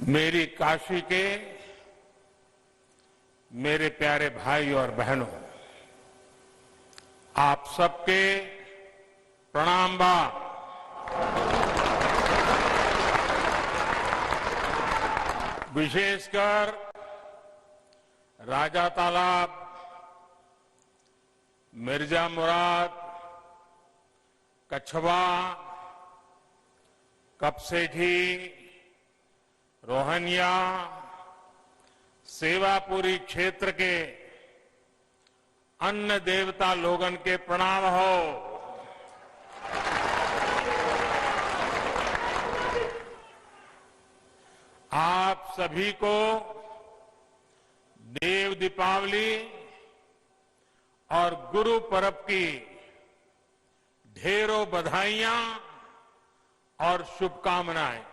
मेरी काशी के मेरे प्यारे भाई और बहनों, आप सबके प्रणाम बा। विशेषकर राजा तालाब, मिर्जा मुराद, कछवा, कपसेठी, रोहनिया, सेवापुरी क्षेत्र के अन्न देवता लोगन के प्रणाम हो। आप सभी को देव दीपावली और गुरु पर्व की ढेरों बधाइयां और शुभकामनाएं।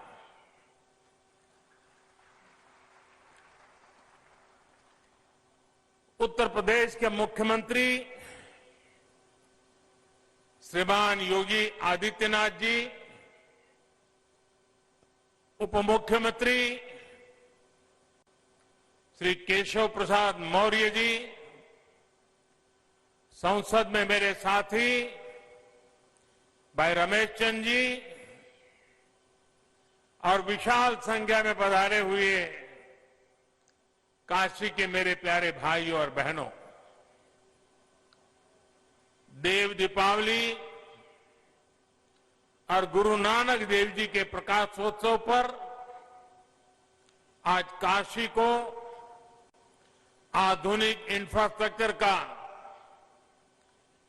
उत्तर प्रदेश के मुख्यमंत्री श्रीमान योगी आदित्यनाथ जी, उप मुख्यमंत्री श्री केशव प्रसाद मौर्य जी, संसद में मेरे साथी भाई रमेश चंद जी और विशाल संख्या में पधारे हुए काशी के मेरे प्यारे भाई और बहनों, देव दीपावली और गुरु नानक देव जी के प्रकाशोत्सव पर आज काशी को आधुनिक इंफ्रास्ट्रक्चर का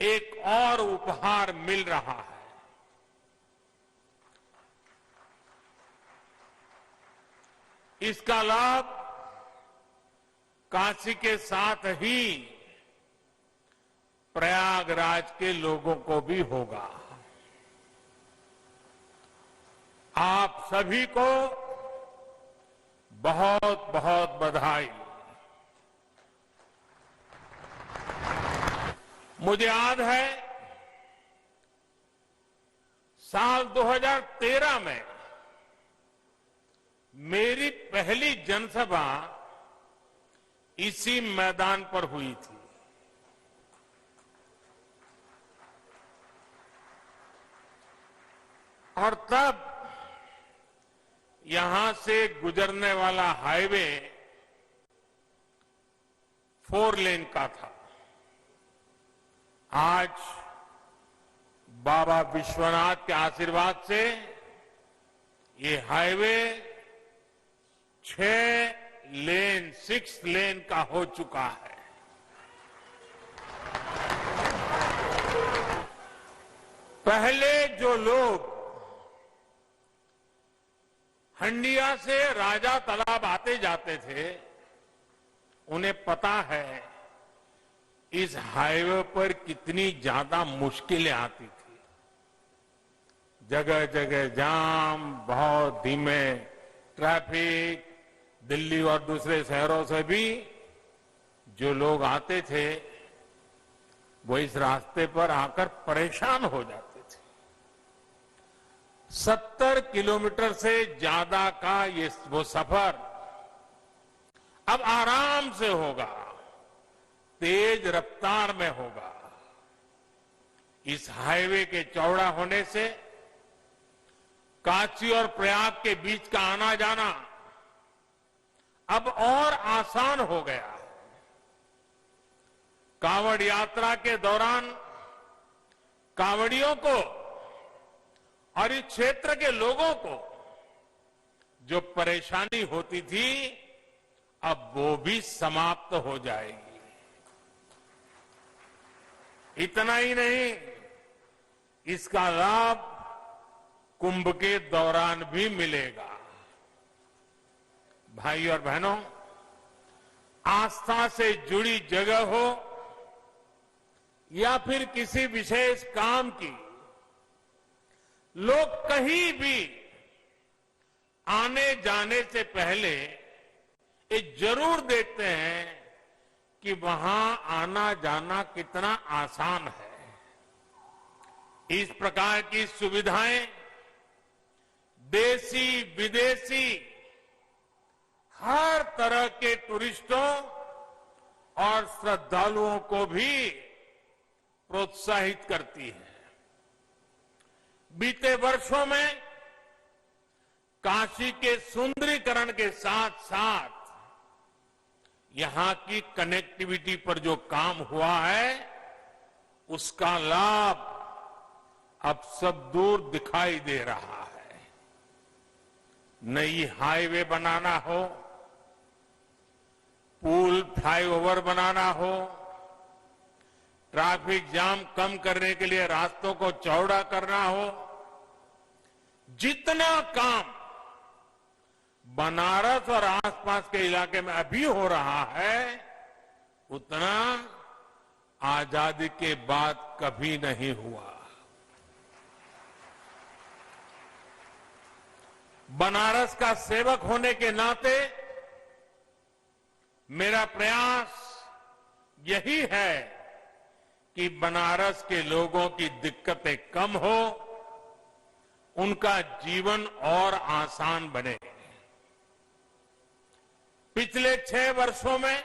एक और उपहार मिल रहा है। इसका लाभ काशी के साथ ही प्रयागराज के लोगों को भी होगा। आप सभी को बहुत बहुत बधाई। मुझे याद है साल 2013 में मेरी पहली जनसभा इसी मैदान पर हुई थी। और तब यहां से गुजरने वाला हाईवे 4 लेन का था। आज बाबा विश्वनाथ के आशीर्वाद से ये हाईवे 6 लेन का हो चुका है। पहले जो लोग हंडिया से राजा तालाब आते जाते थे, उन्हें पता है इस हाईवे पर कितनी ज्यादा मुश्किलें आती थी। जगह जगह जाम, बहुत धीमे ट्रैफिक, दिल्ली और दूसरे शहरों से भी जो लोग आते थे वो इस रास्ते पर आकर परेशान हो जाते थे। 70 किलोमीटर से ज्यादा का वो सफर अब आराम से होगा, तेज रफ्तार में होगा। इस हाईवे के चौड़ा होने से काशी और प्रयाग के बीच का आना जाना अब और आसान हो गया है। कांवड़ यात्रा के दौरान कांवड़ियों को और इस क्षेत्र के लोगों को जो परेशानी होती थी, अब वो भी समाप्त हो जाएगी। इतना ही नहीं, इसका लाभ कुंभ के दौरान भी मिलेगा। भाई और बहनों, आस्था से जुड़ी जगह हो या फिर किसी विशेष काम की, लोग कहीं भी आने जाने से पहले ये जरूर देखते हैं कि वहां आना जाना कितना आसान है। इस प्रकार की सुविधाएं देसी विदेशी हर तरह के टूरिस्टों और श्रद्धालुओं को भी प्रोत्साहित करती है। बीते वर्षों में काशी के सुंदरीकरण के साथ साथ यहां की कनेक्टिविटी पर जो काम हुआ है, उसका लाभ अब सब दूर दिखाई दे रहा है। नई हाईवे बनाना हो, पुल फ्लाईओवर बनाना हो, ट्रैफिक जाम कम करने के लिए रास्तों को चौड़ा करना हो, जितना काम बनारस और आसपास के इलाके में अभी हो रहा है, उतना आजादी के बाद कभी नहीं हुआ। बनारस का सेवक होने के नाते मेरा प्रयास यही है कि बनारस के लोगों की दिक्कतें कम हो, उनका जीवन और आसान बने। पिछले 6 वर्षों में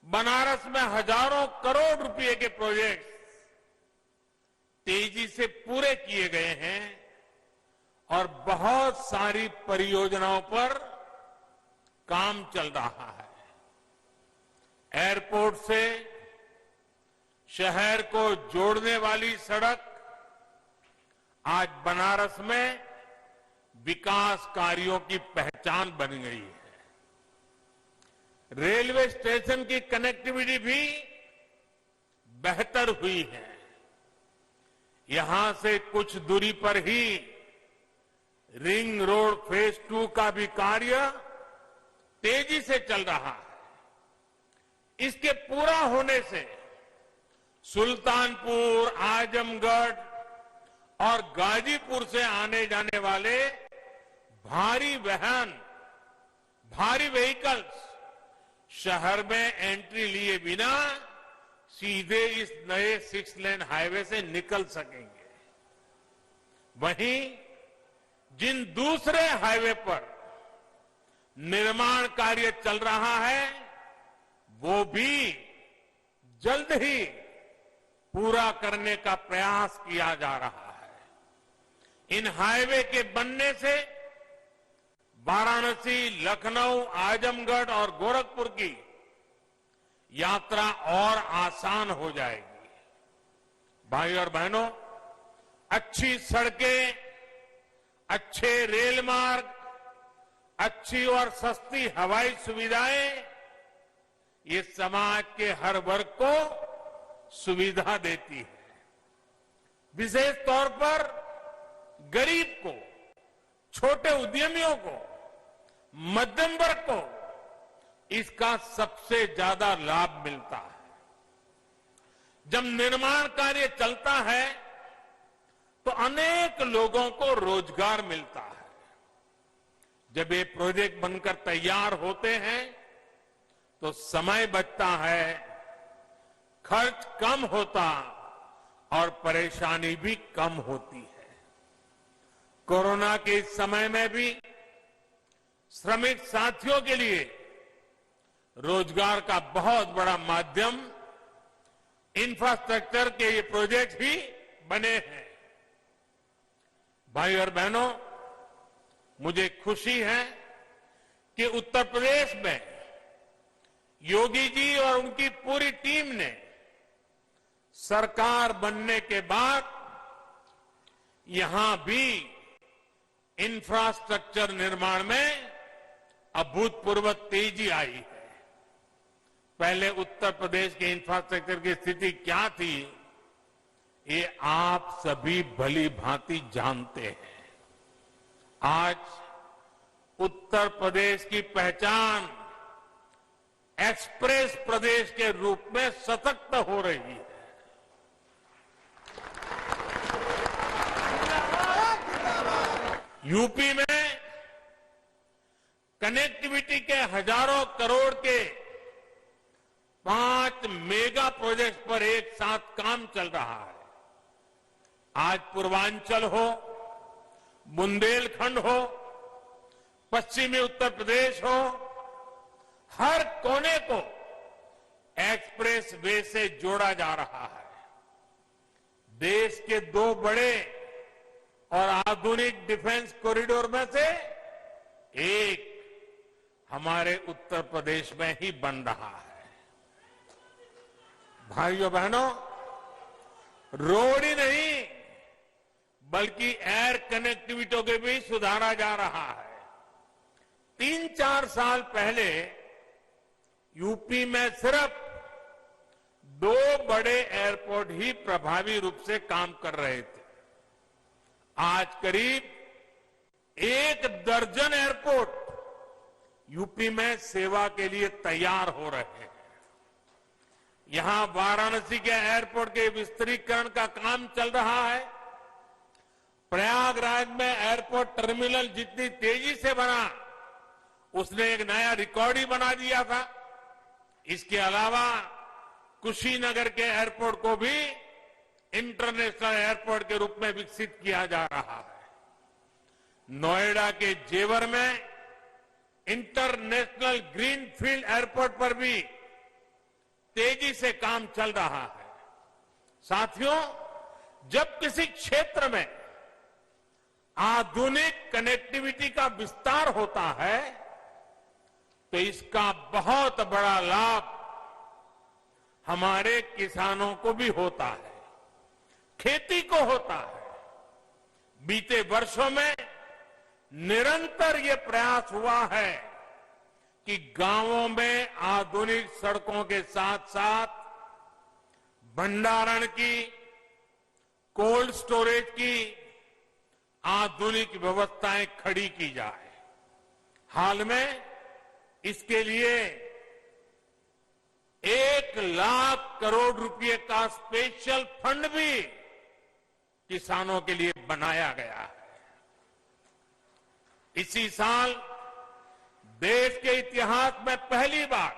बनारस में हजारों करोड़ रुपए के प्रोजेक्ट तेजी से पूरे किए गए हैं और बहुत सारी परियोजनाओं पर काम चल रहा है। एयरपोर्ट से शहर को जोड़ने वाली सड़क आज बनारस में विकास कार्यों की पहचान बन गई है। रेलवे स्टेशन की कनेक्टिविटी भी बेहतर हुई है। यहां से कुछ दूरी पर ही रिंग रोड फेज 2 का भी कार्य तेजी से चल रहा है। इसके पूरा होने से सुल्तानपुर, आजमगढ़ और गाजीपुर से आने जाने वाले भारी वाहन, भारी व्हीकल्स शहर में एंट्री लिए बिना सीधे इस नए 6 लेन हाईवे से निकल सकेंगे। वहीं जिन दूसरे हाईवे पर निर्माण कार्य चल रहा है, वो भी जल्द ही पूरा करने का प्रयास किया जा रहा है। इन हाईवे के बनने से वाराणसी, लखनऊ, आजमगढ़ और गोरखपुर की यात्रा और आसान हो जाएगी। भाई और बहनों, अच्छी सड़कें, अच्छे रेल मार्ग, अच्छी और सस्ती हवाई सुविधाएं ये समाज के हर वर्ग को सुविधा देती है। विशेष तौर पर गरीब को, छोटे उद्यमियों को, मध्यम वर्ग को इसका सबसे ज्यादा लाभ मिलता है। जब निर्माण कार्य चलता है तो अनेक लोगों को रोजगार मिलता है। जब ये प्रोजेक्ट बनकर तैयार होते हैं तो समय बचता है, खर्च कम होता और परेशानी भी कम होती है। कोरोना के इस समय में भी श्रमिक साथियों के लिए रोजगार का बहुत बड़ा माध्यम इंफ्रास्ट्रक्चर के ये प्रोजेक्ट ही बने हैं। भाई और बहनों, मुझे खुशी है कि उत्तर प्रदेश में योगी जी और उनकी पूरी टीम ने सरकार बनने के बाद यहां भी इंफ्रास्ट्रक्चर निर्माण में अभूतपूर्व तेजी आई है। पहले उत्तर प्रदेश के इंफ्रास्ट्रक्चर की स्थिति क्या थी, ये आप सभी भली भांति जानते हैं। आज उत्तर प्रदेश की पहचान एक्सप्रेस प्रदेश के रूप में सशक्त हो रही है। यूपी में कनेक्टिविटी के हजारों करोड़ के 5 मेगा प्रोजेक्ट पर एक साथ काम चल रहा है। आज पूर्वांचल हो, बुंदेलखंड हो, पश्चिमी उत्तर प्रदेश हो, हर कोने को एक्सप्रेस वे से जोड़ा जा रहा है। देश के 2 बड़े और आधुनिक डिफेंस कॉरिडोर में से एक हमारे उत्तर प्रदेश में ही बन रहा है। भाइयों बहनों, रोड ही नहीं बल्कि एयर कनेक्टिविटी को भी सुधारा जा रहा है। 3-4 साल पहले यूपी में सिर्फ 2 बड़े एयरपोर्ट ही प्रभावी रूप से काम कर रहे थे। आज करीब 1 दर्जन एयरपोर्ट यूपी में सेवा के लिए तैयार हो रहे हैं। यहां वाराणसी के एयरपोर्ट के विस्तारीकरण का काम चल रहा है। प्रयागराज में एयरपोर्ट टर्मिनल जितनी तेजी से बना, उसने एक नया रिकॉर्ड ही बना दिया था। इसके अलावा कुशीनगर के एयरपोर्ट को भी इंटरनेशनल एयरपोर्ट के रूप में विकसित किया जा रहा है। नोएडा के जेवर में इंटरनेशनल ग्रीनफील्ड एयरपोर्ट पर भी तेजी से काम चल रहा है। साथियों, जब किसी क्षेत्र में आधुनिक कनेक्टिविटी का विस्तार होता है तो इसका बहुत बड़ा लाभ हमारे किसानों को भी होता है, खेती को होता है। बीते वर्षों में निरंतर ये प्रयास हुआ है कि गांवों में आधुनिक सड़कों के साथ साथ भंडारण की, कोल्ड स्टोरेज की आधुनिक व्यवस्थाएं खड़ी की जाए। हाल में इसके लिए 1 लाख करोड़ रुपए का स्पेशल फंड भी किसानों के लिए बनाया गया है। इसी साल देश के इतिहास में पहली बार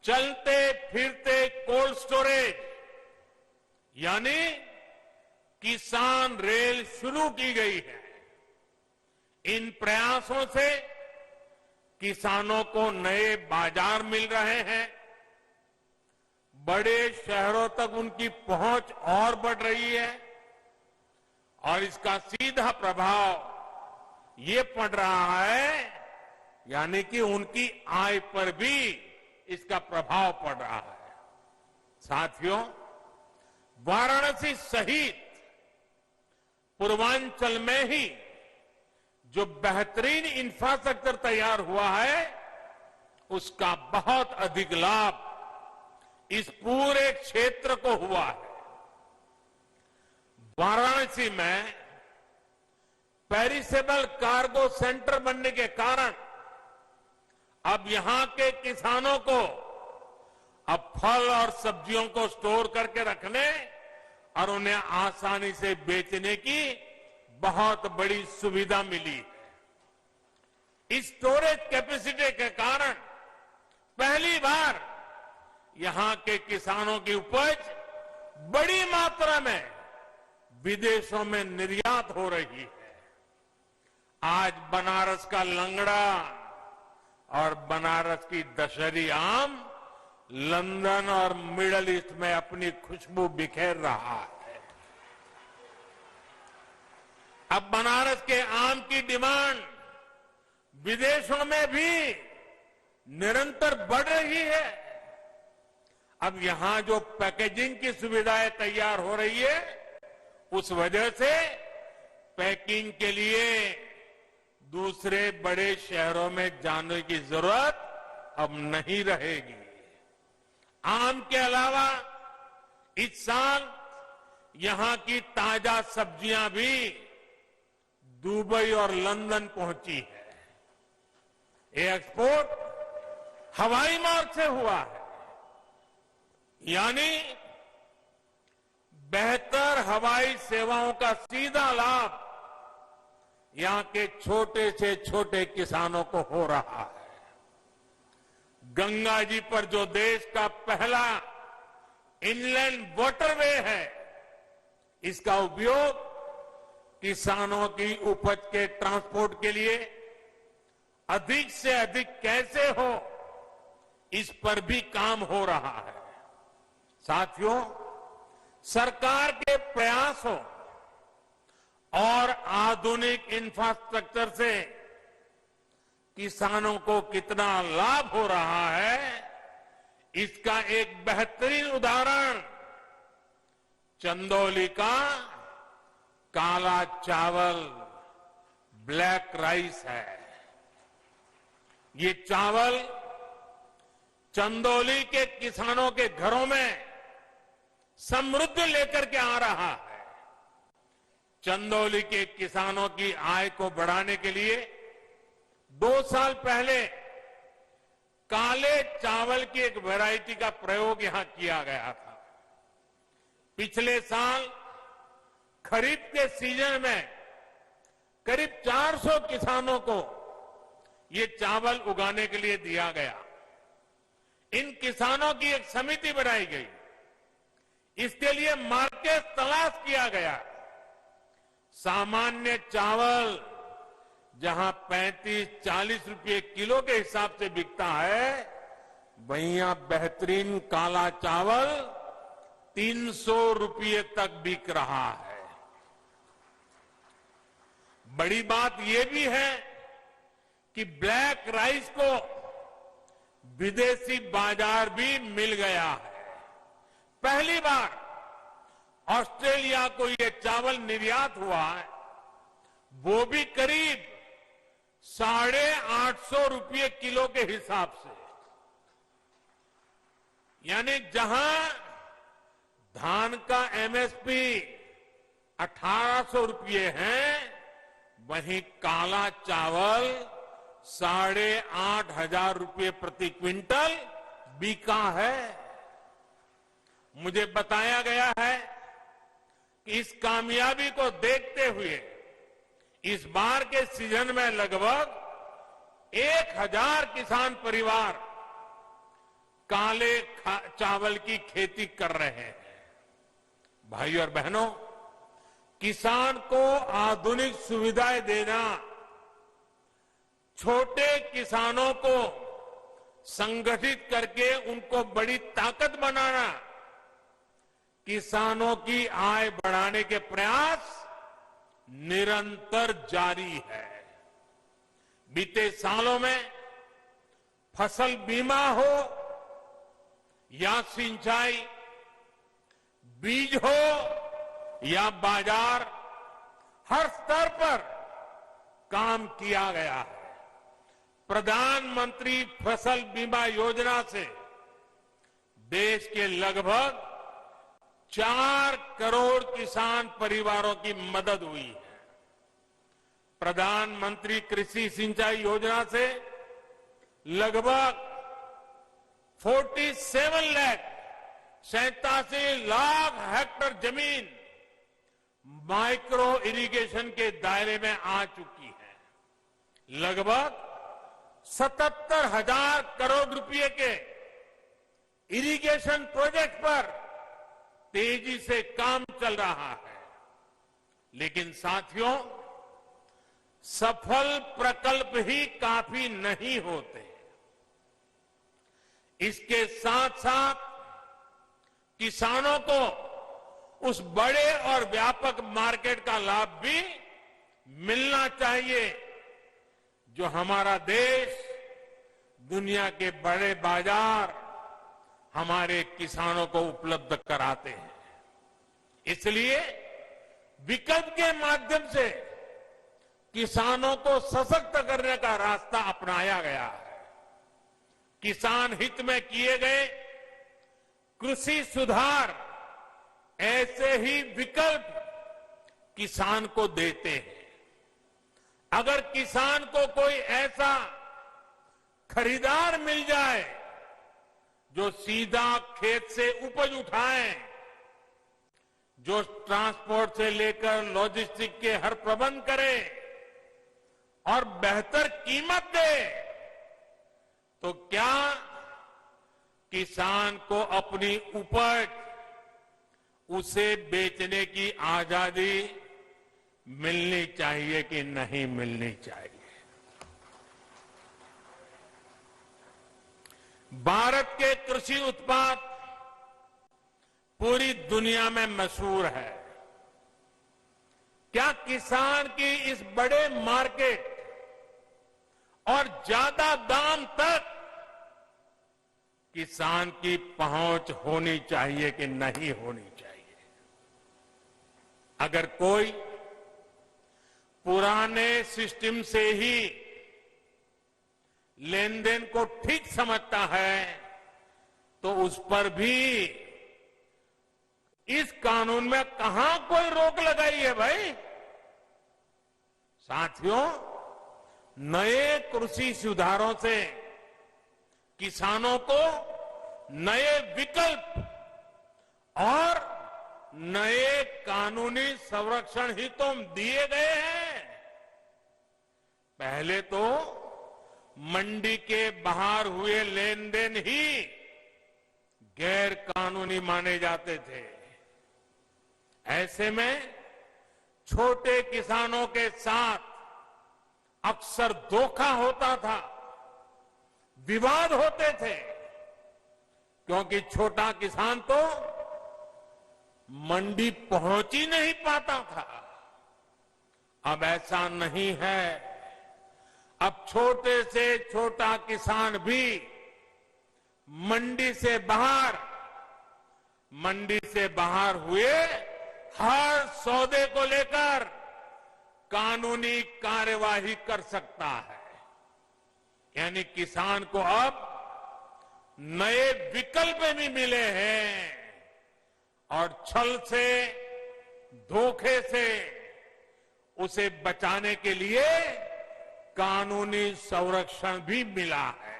चलते फिरते कोल्ड स्टोरेज यानी किसान रेल शुरू की गई है। इन प्रयासों से किसानों को नए बाजार मिल रहे हैं, बड़े शहरों तक उनकी पहुंच और बढ़ रही है और इसका सीधा प्रभाव ये पड़ रहा है, यानी कि उनकी आय पर भी इसका प्रभाव पड़ रहा है। साथियों, वाराणसी सहित पूर्वांचल में ही जो बेहतरीन इंफ्रास्ट्रक्चर तैयार हुआ है, उसका बहुत अधिक लाभ इस पूरे क्षेत्र को हुआ है। वाराणसी में पेरिसेबल कार्गो सेंटर बनने के कारण अब यहां के किसानों को अब फल और सब्जियों को स्टोर करके रखने और उन्हें आसानी से बेचने की बहुत बड़ी सुविधा मिली है। इस स्टोरेज कैपेसिटी के कारण पहली बार यहां के किसानों की उपज बड़ी मात्रा में विदेशों में निर्यात हो रही है। आज बनारस का लंगड़ा और बनारस की दशहरी आम लंदन और मिडल ईस्ट में अपनी खुशबू बिखेर रहा है। अब बनारस के आम की डिमांड विदेशों में भी निरंतर बढ़ रही है। अब यहां जो पैकेजिंग की सुविधाएं तैयार हो रही है, उस वजह से पैकिंग के लिए दूसरे बड़े शहरों में जाने की जरूरत अब नहीं रहेगी। आम के अलावा इस साल यहां की ताजा सब्जियां भी दुबई और लंदन पहुंची है। ये एक्सपोर्ट हवाई मार्ग से हुआ है, यानी बेहतर हवाई सेवाओं का सीधा लाभ यहां के छोटे से छोटे किसानों को हो रहा है। गंगा जी पर जो देश का पहला इनलैंड वाटरवे है, इसका उपयोग किसानों की उपज के ट्रांसपोर्ट के लिए अधिक से अधिक कैसे हो, इस पर भी काम हो रहा है। साथियों, सरकार के प्रयासों और आधुनिक इंफ्रास्ट्रक्चर से किसानों को कितना लाभ हो रहा है, इसका एक बेहतरीन उदाहरण चंदौली का काला चावल, ब्लैक राइस है। ये चावल चंदौली के किसानों के घरों में समृद्धि लेकर के आ रहा है। चंदौली के किसानों की आय को बढ़ाने के लिए 2 साल पहले काले चावल की एक वैरायटी का प्रयोग यहां किया गया था। पिछले साल खरीफ के सीजन में करीब 400 किसानों को ये चावल उगाने के लिए दिया गया। इन किसानों की एक समिति बनाई गई, इसके लिए मार्केट तलाश किया गया। सामान्य चावल जहां 35-40 रुपए किलो के हिसाब से बिकता है, वहीं यहां बेहतरीन काला चावल 300 रुपए तक बिक रहा है। बड़ी बात यह भी है कि ब्लैक राइस को विदेशी बाजार भी मिल गया है। पहली बार ऑस्ट्रेलिया को यह चावल निर्यात हुआ है, वो भी करीब 850 रुपए किलो के हिसाब से। यानी जहां धान का एमएसपी 1800 रुपए है, वहीं काला चावल 8,500 रुपए प्रति क्विंटल बिका है। मुझे बताया गया है कि इस कामयाबी को देखते हुए इस बार के सीजन में लगभग 1000 किसान परिवार काले चावल की खेती कर रहे हैं। भाइयों और बहनों, किसान को आधुनिक सुविधाएं देना, छोटे किसानों को संगठित करके उनको बड़ी ताकत बनाना, किसानों की आय बढ़ाने के प्रयास निरंतर जारी है। बीते सालों में फसल बीमा हो या सिंचाई, बीज हो या बाजार, हर स्तर पर काम किया गया है। प्रधानमंत्री फसल बीमा योजना से देश के लगभग 4 करोड़ किसान परिवारों की मदद हुई है। प्रधानमंत्री कृषि सिंचाई योजना से लगभग 87 लाख हेक्टेयर जमीन माइक्रो इरिगेशन के दायरे में आ चुकी है। लगभग 77,000 करोड़ रुपए के इरिगेशन प्रोजेक्ट पर तेजी से काम चल रहा है। लेकिन साथियों, सफल प्रकल्प ही काफी नहीं होते। इसके साथ साथ किसानों को उस बड़े और व्यापक मार्केट का लाभ भी मिलना चाहिए जो हमारा देश, दुनिया के बड़े बाजार हमारे किसानों को उपलब्ध कराते हैं। इसलिए विकल्प के माध्यम से किसानों को सशक्त करने का रास्ता अपनाया गया है। किसान हित में किए गए कृषि सुधार ऐसे ही विकल्प किसान को देते हैं। अगर किसान को कोई ऐसा खरीदार मिल जाए जो सीधा खेत से उपज उठाए, जो ट्रांसपोर्ट से लेकर लॉजिस्टिक के हर प्रबंध करे और बेहतर कीमत दे, तो क्या किसान को अपनी उपज उसे बेचने की आजादी मिलनी चाहिए कि नहीं मिलनी चाहिए? भारत के कृषि उत्पाद पूरी दुनिया में मशहूर है। क्या किसान की इस बड़े मार्केट और ज्यादा दाम तक किसान की पहुंच होनी चाहिए कि नहीं होनी चाहिए? अगर कोई पुराने सिस्टम से ही लेन देन को ठीक समझता है तो उस पर भी इस कानून में कहां कोई रोक लगाई है भाई? साथियों, नए कृषि सुधारों से किसानों को नए विकल्प और नए कानूनी संरक्षण ही तो दिए गए हैं। पहले तो मंडी के बाहर हुए लेन देन ही गैर कानूनी माने जाते थे। ऐसे में छोटे किसानों के साथ अक्सर धोखा होता था, विवाद होते थे, क्योंकि छोटा किसान तो मंडी पहुंच ही नहीं पाता था। अब ऐसा नहीं है। अब छोटे से छोटा किसान भी मंडी से बाहर हुए हर सौदे को लेकर कानूनी कार्यवाही कर सकता है। यानी किसान को अब नए विकल्प भी मिले हैं और छल से, धोखे से उसे बचाने के लिए कानूनी संरक्षण भी मिला है।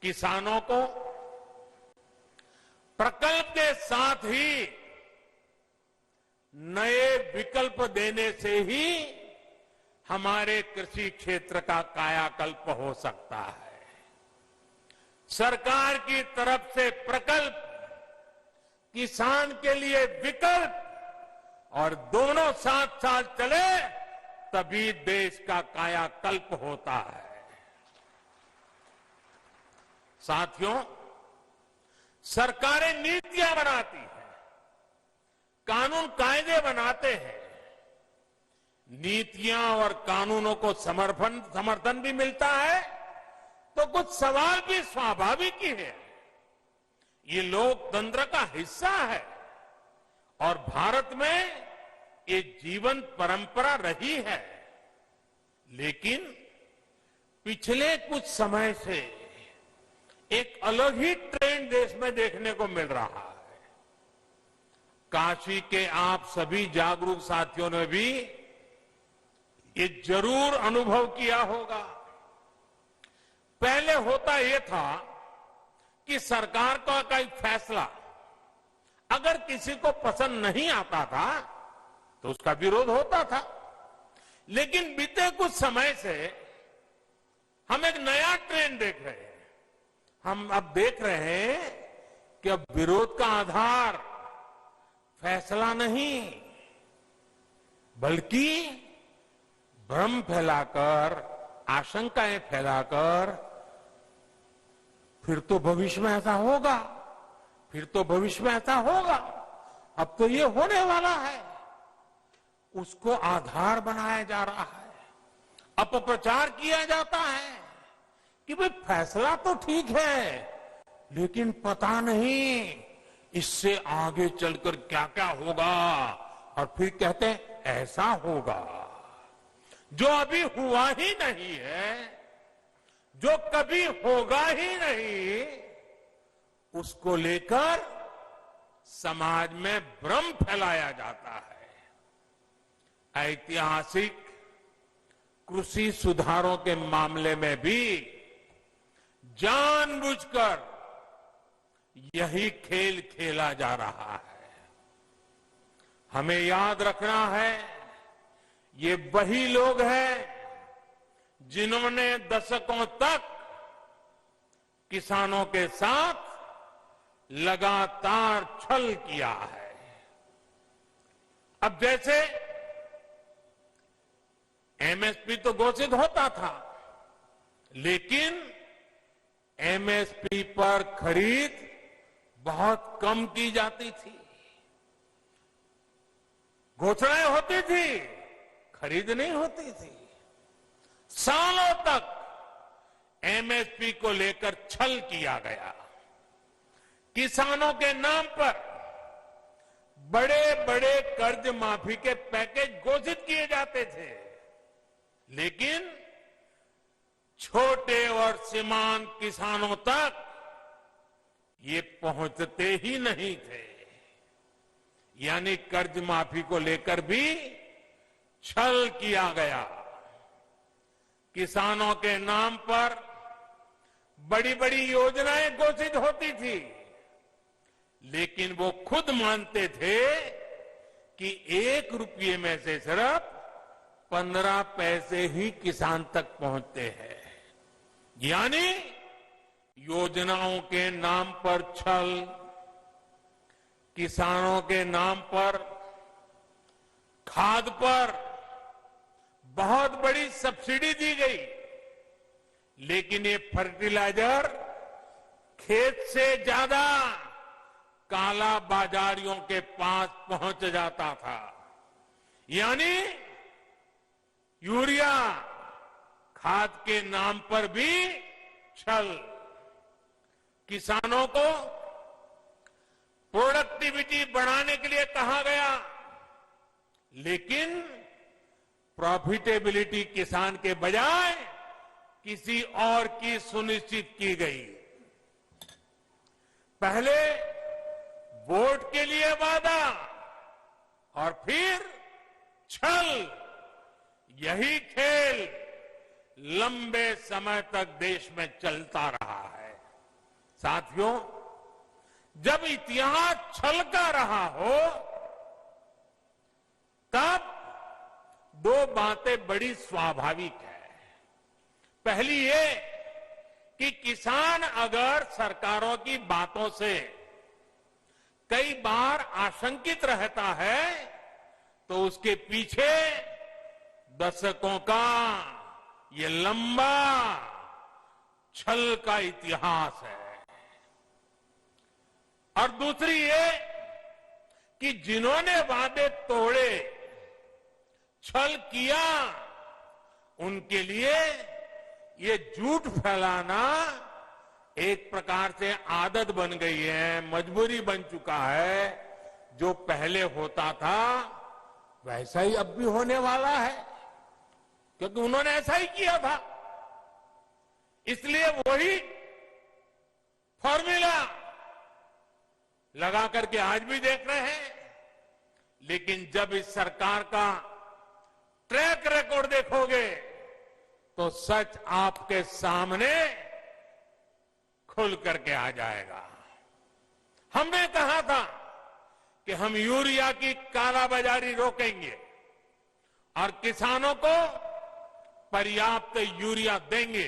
किसानों को प्रकल्प के साथ ही नए विकल्प देने से ही हमारे कृषि क्षेत्र का कायाकल्प हो सकता है। सरकार की तरफ से प्रकल्प, किसान के लिए विकल्प, और दोनों साथ साथ चले तभी देश का कायाकल्प होता है। साथियों, सरकारें नीतियां बनाती हैं, कानून कायदे बनाते हैं। नीतियां और कानूनों को समर्थन भी मिलता है तो कुछ सवाल भी स्वाभाविक ही है। ये लोकतंत्र का हिस्सा है और भारत में ये जीवन परंपरा रही है। लेकिन पिछले कुछ समय से एक अलग ही ट्रेंड देश में देखने को मिल रहा है। काशी के आप सभी जागरूक साथियों ने भी ये जरूर अनुभव किया होगा। पहले होता यह था कि सरकार का कोई फैसला अगर किसी को पसंद नहीं आता था तो उसका विरोध होता था। लेकिन बीते कुछ समय से हम एक नया ट्रेंड देख रहे हैं। हम अब देख रहे हैं कि अब विरोध का आधार फैसला नहीं, बल्कि भ्रम फैलाकर, आशंकाएं फैलाकर, फिर तो भविष्य में ऐसा होगा, फिर तो भविष्य में ऐसा होगा, अब तो ये होने वाला है, उसको आधार बनाया जा रहा है। अपप्रचार किया जाता है कि भाई फैसला तो ठीक है, लेकिन पता नहीं इससे आगे चलकर क्या क्या होगा, और फिर कहते हैं ऐसा होगा। जो अभी हुआ ही नहीं है, जो कभी होगा ही नहीं, उसको लेकर समाज में भ्रम फैलाया जाता है। ऐतिहासिक कृषि सुधारों के मामले में भी जानबूझकर यही खेल खेला जा रहा है। हमें याद रखना है, ये वही लोग हैं जिन्होंने दशकों तक किसानों के साथ लगातार छल किया है। अब जैसे एमएसपी तो घोषित होता था, लेकिन एमएसपी पर खरीद बहुत कम की जाती थी। घोषणाएं होती थी, खरीद नहीं होती थी। सालों तक एमएसपी को लेकर छल किया गया। किसानों के नाम पर बड़े बड़े कर्ज माफी के पैकेज घोषित किए जाते थे, लेकिन छोटे और सीमांत किसानों तक ये पहुंचते ही नहीं थे। यानी कर्ज माफी को लेकर भी छल किया गया। किसानों के नाम पर बड़ी बड़ी योजनाएं घोषित होती थी, लेकिन वो खुद मानते थे कि 1 रुपये में से सिर्फ 15 पैसे ही किसान तक पहुंचते हैं। यानी योजनाओं के नाम पर छल, किसानों के नाम पर खाद पर बहुत बड़ी सब्सिडी दी गई, लेकिन ये फर्टिलाइजर खेत से ज्यादा काला बाजारियों के पास पहुंच जाता था। यानी यूरिया खाद के नाम पर भी छल। किसानों को प्रोडक्टिविटी बढ़ाने के लिए कहा गया, लेकिन प्रॉफिटेबिलिटी किसान के बजाय किसी और की सुनिश्चित की गई। पहले वोट के लिए वादा और फिर छल, यही खेल लंबे समय तक देश में चलता रहा है। साथियों, जब इतिहास छल का रहा हो, तब 2 बातें बड़ी स्वाभाविक है। पहली ये कि किसान अगर सरकारों की बातों से कई बार आशंकित रहता है, तो उसके पीछे दशकों का ये लंबा छल का इतिहास है। और दूसरी ये कि जिन्होंने वादे तोड़े, छल किया, उनके लिए ये झूठ फैलाना एक प्रकार से आदत बन गई है, मजबूरी बन चुका है। जो पहले होता था वैसा ही अब भी होने वाला है, क्योंकि उन्होंने ऐसा ही किया था। इसलिए वही फॉर्मूला लगा करके आज भी देख रहे हैं। लेकिन जब इस सरकार का ट्रैक रिकॉर्ड देखोगे, तो सच आपके सामने खुल करके आ जाएगा। हमने कहा था कि हम यूरिया की कालाबाजारी रोकेंगे और किसानों को पर्याप्त यूरिया देंगे।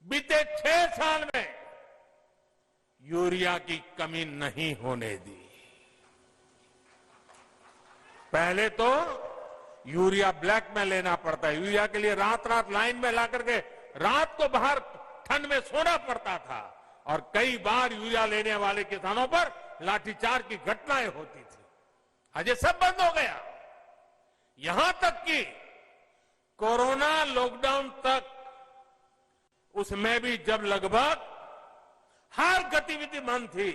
बीते 6 साल में यूरिया की कमी नहीं होने दी। पहले तो यूरिया ब्लैक में लेना पड़ता है। यूरिया के लिए रात रात लाइन में ला करके रात को बाहर ठंड में सोना पड़ता था, और कई बार यूरिया लेने वाले किसानों पर लाठीचार्ज की घटनाएं होती थी। आज ये सब बंद हो गया। यहां तक कि कोरोना लॉकडाउन तक, उसमें भी जब लगभग हर गतिविधि बंद थी,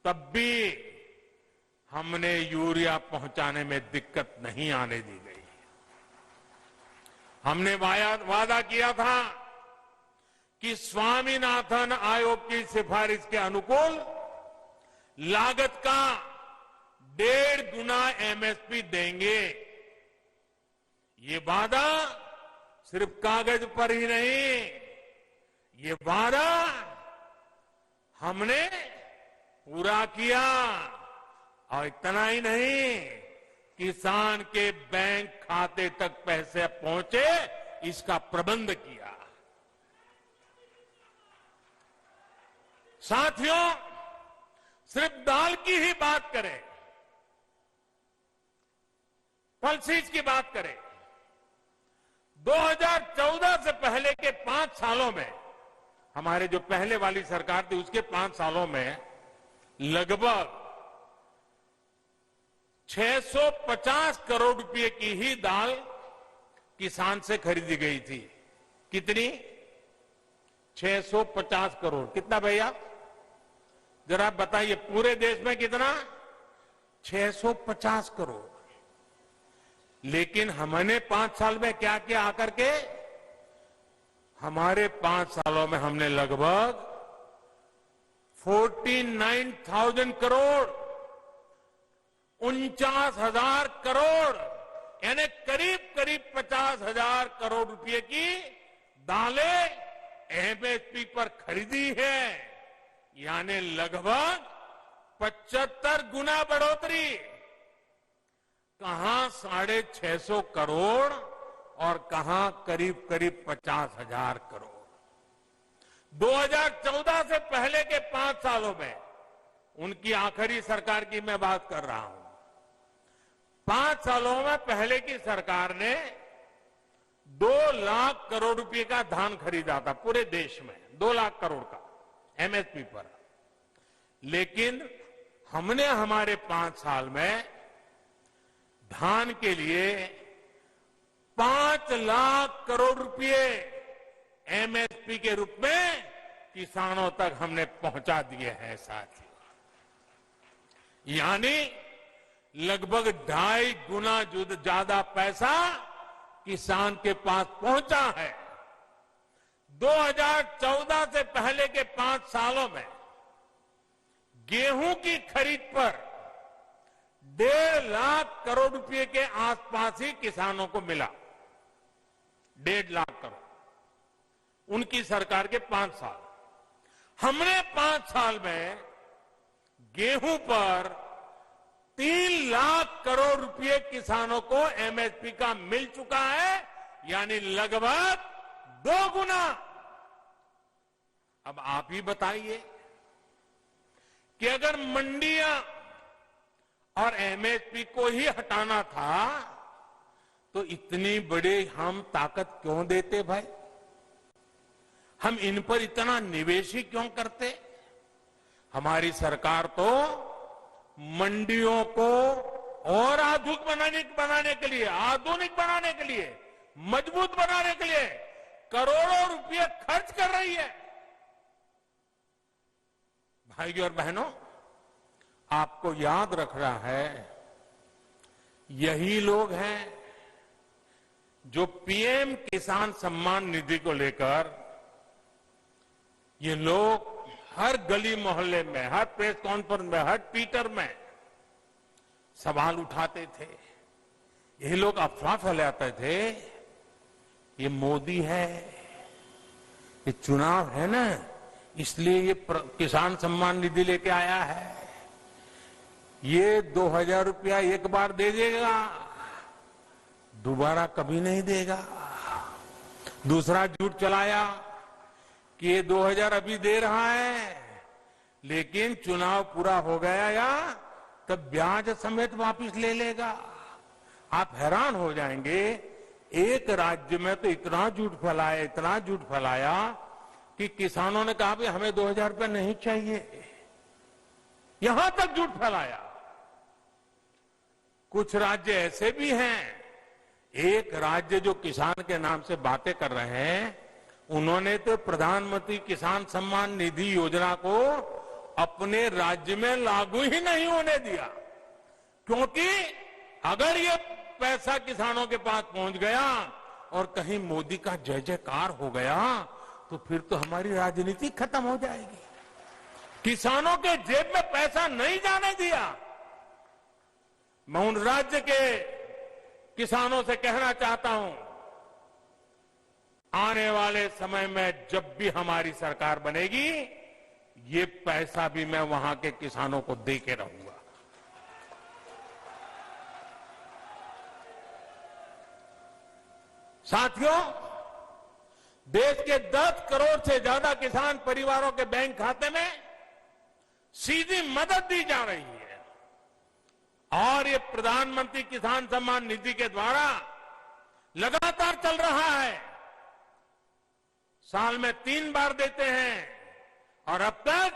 तब भी हमने यूरिया पहुंचाने में दिक्कत नहीं आने दी गई। हमने वादा किया था कि स्वामीनाथन आयोग की सिफारिश के अनुकूल लागत का 1.5 गुना एमएसपी देंगे। ये वादा सिर्फ कागज पर ही नहीं, ये वादा हमने पूरा किया। और इतना ही नहीं, किसान के बैंक खाते तक पैसे पहुंचे, इसका प्रबंध किया। साथियों, सिर्फ दाल की ही बात करें, पल्सीज की बात करें, 2014 से पहले के 5 सालों में हमारे जो पहले वाली सरकार थी उसके 5 सालों में लगभग 650 करोड़ रुपए की ही दाल किसान से खरीदी गई थी। कितनी? 650 करोड़। कितना भैया? जरा बताइए, पूरे देश में कितना? 650 करोड़। लेकिन हमने 5 साल में क्या किया आकर के? हमारे 5 सालों में हमने लगभग 49,000 करोड़, 49,000 करोड़, यानी करीब करीब 50,000 करोड़ रुपए की दालें एमएसपी पर खरीदी है। यानी लगभग 75 गुना बढ़ोतरी। कहां 650 करोड़ और कहां करीब करीब 50,000 करोड़। 2014 से पहले के 5 सालों में, उनकी आखिरी सरकार की मैं बात कर रहा हूं, 5 सालों में पहले की सरकार ने 2 लाख करोड़ रुपए का धान खरीदा था पूरे देश में, 2 लाख करोड़ का एमएसपी पर। लेकिन हमने हमारे 5 साल में धान के लिए 5 लाख करोड़ रुपए एमएसपी के रूप में किसानों तक हमने पहुंचा दिए हैं साथियों। यानी लगभग 2.5 गुना ज्यादा पैसा किसान के पास पहुंचा है। 2014 से पहले के 5 सालों में गेहूं की खरीद पर 1.5 लाख करोड़ रुपए के आसपास ही किसानों को मिला। 1.5 लाख करोड़ उनकी सरकार के 5 साल। हमने 5 साल में गेहूं पर 3 लाख करोड़ रुपए किसानों को एमएसपी का मिल चुका है, यानी लगभग 2 गुना। अब आप ही बताइए कि अगर मंडियां और एमएसपी को ही हटाना था तो इतनी बड़ी हम ताकत क्यों देते भाई? हम इन पर इतना निवेश ही क्यों करते? हमारी सरकार तो मंडियों को और आधुनिक बनाने के लिए, मजबूत बनाने के लिए करोड़ों रुपए खर्च कर रही है। भाइयों और बहनों, आपको याद रखना है, यही लोग हैं जो पीएम किसान सम्मान निधि को लेकर ये लोग हर गली मोहल्ले में, हर प्रेस कॉन्फ्रेंस में, हर ट्विटर में सवाल उठाते थे। यही लोग अफवाह फैलाते थे, ये मोदी है, ये चुनाव है ना, इसलिए ये किसान सम्मान निधि लेके आया है, ये 2,000 रुपया एक बार दे देगा, दोबारा कभी नहीं देगा। दूसरा झूठ चलाया कि ये 2,000 अभी दे रहा है, लेकिन चुनाव पूरा हो गया या तब ब्याज समेत वापस ले लेगा। आप हैरान हो जाएंगे, एक राज्य में तो इतना झूठ फैलाया कि किसानों ने कहा भी हमें 2,000 रुपये नहीं चाहिए, यहां तक झूठ फैलाया। कुछ राज्य ऐसे भी हैं, एक राज्य जो किसान के नाम से बातें कर रहे हैं, उन्होंने तो प्रधानमंत्री किसान सम्मान निधि योजना को अपने राज्य में लागू ही नहीं होने दिया, क्योंकि अगर ये पैसा किसानों के पास पहुंच गया और कहीं मोदी का जय जयकार हो गया तो फिर तो हमारी राजनीति खत्म हो जाएगी। किसानों के जेब में पैसा नहीं जाने दिया। मैं उन राज्य के किसानों से कहना चाहता हूं, आने वाले समय में जब भी हमारी सरकार बनेगी, ये पैसा भी मैं वहां के किसानों को दे के रहूंगा। साथियों, देश के 10 करोड़ से ज्यादा किसान परिवारों के बैंक खाते में सीधी मदद दी जा रही है और ये प्रधानमंत्री किसान सम्मान निधि के द्वारा लगातार चल रहा है। साल में 3 बार देते हैं और अब तक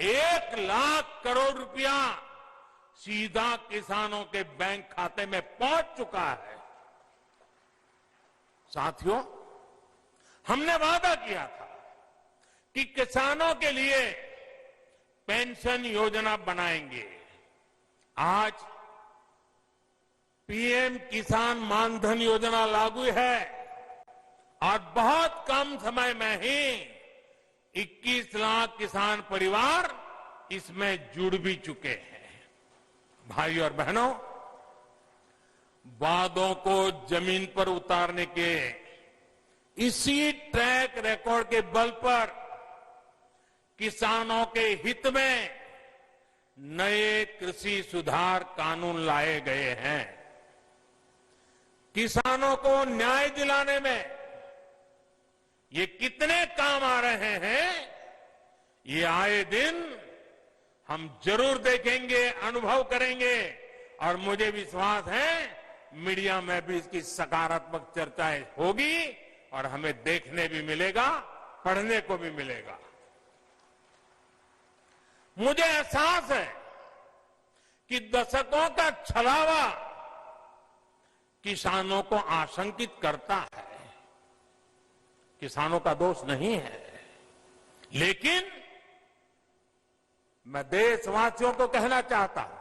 1 लाख करोड़ रुपया सीधा किसानों के बैंक खाते में पहुंच चुका है। साथियों, हमने वादा किया था कि किसानों के लिए पेंशन योजना बनाएंगे। आज पीएम किसान मानधन योजना लागू है और बहुत कम समय में ही 21 लाख किसान परिवार इसमें जुड़ भी चुके हैं। भाई और बहनों, वादों को जमीन पर उतारने के इसी ट्रैक रिकॉर्ड के बल पर किसानों के हित में नए कृषि सुधार कानून लाए गए हैं। किसानों को न्याय दिलाने में ये कितने काम आ रहे हैं, ये आए दिन हम जरूर देखेंगे, अनुभव करेंगे और मुझे विश्वास है मीडिया में भी इसकी सकारात्मक चर्चाएं होगी और हमें देखने भी मिलेगा, पढ़ने को भी मिलेगा। मुझे एहसास है कि दशकों का छलावा किसानों को आशंकित करता है। किसानों का दोष नहीं है, लेकिन मैं देशवासियों को कहना चाहता हूं,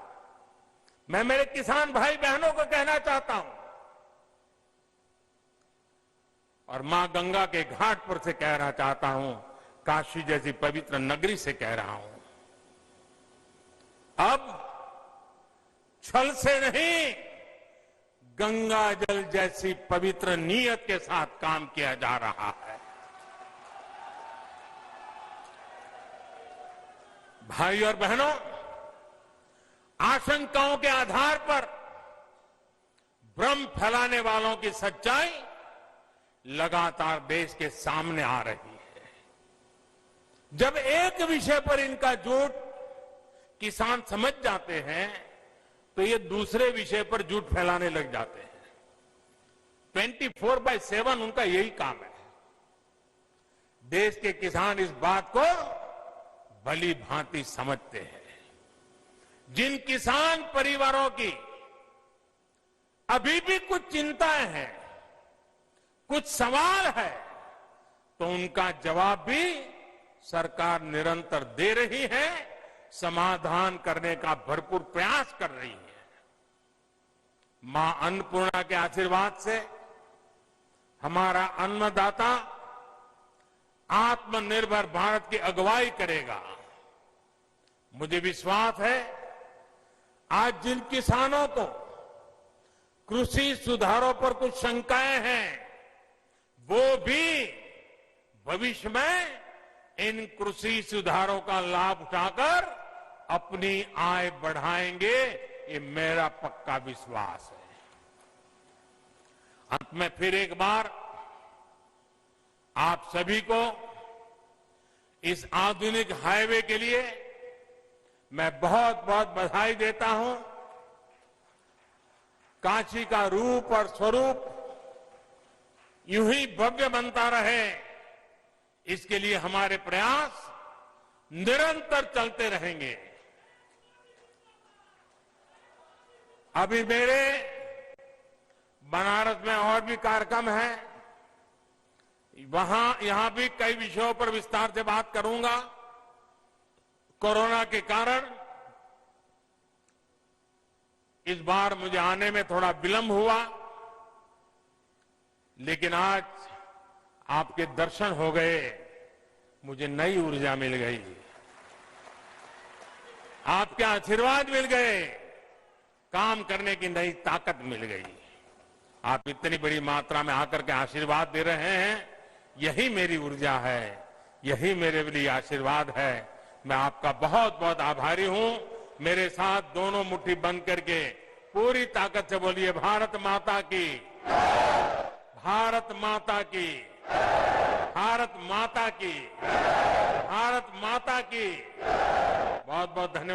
मैं मेरे किसान भाई बहनों को कहना चाहता हूं और मां गंगा के घाट पर से कहना चाहता हूं, काशी जैसी पवित्र नगरी से कह रहा हूं, अब छल से नहीं, गंगा जल जैसी पवित्र नीयत के साथ काम किया जा रहा है। भाई और बहनों, आशंकाओं के आधार पर भ्रम फैलाने वालों की सच्चाई लगातार देश के सामने आ रही है। जब एक विषय पर इनका झूठ किसान समझ जाते हैं तो ये दूसरे विषय पर झूठ फैलाने लग जाते हैं। 24/7 उनका यही काम है। देश के किसान इस बात को भली भांति समझते हैं। जिन किसान परिवारों की अभी भी कुछ चिंताएं हैं, कुछ सवाल है, तो उनका जवाब भी सरकार निरंतर दे रही है, समाधान करने का भरपूर प्रयास कर रही है। मां अन्नपूर्णा के आशीर्वाद से हमारा अन्नदाता आत्मनिर्भर भारत की अगुवाई करेगा। मुझे विश्वास है आज जिन किसानों को कृषि सुधारों पर कुछ शंकाएं हैं, वो भी भविष्य में इन कृषि सुधारों का लाभ उठाकर अपनी आय बढ़ाएंगे, ये मेरा पक्का विश्वास है। अंत में फिर एक बार आप सभी को इस आधुनिक हाईवे के लिए मैं बहुत बहुत बधाई देता हूं। काशी का रूप और स्वरूप यूं ही भव्य बनता रहे, इसके लिए हमारे प्रयास निरंतर चलते रहेंगे। अभी मेरे बनारस में और भी कार्यक्रम हैं, यहां भी कई विषयों पर विस्तार से बात करूंगा। कोरोना के कारण इस बार मुझे आने में थोड़ा विलंब हुआ, लेकिन आज आपके दर्शन हो गए, मुझे नई ऊर्जा मिल गई, आपके आशीर्वाद मिल गए, काम करने की नई ताकत मिल गई। आप इतनी बड़ी मात्रा में आकर के आशीर्वाद दे रहे हैं, यही मेरी ऊर्जा है, यही मेरे लिए आशीर्वाद है। मैं आपका बहुत बहुत आभारी हूं। मेरे साथ दोनों मुट्ठी बंद करके पूरी ताकत से बोलिए, भारत माता की, भारत माता की, भारत माता की, भारत माता की। बहुत बहुत धन्यवाद।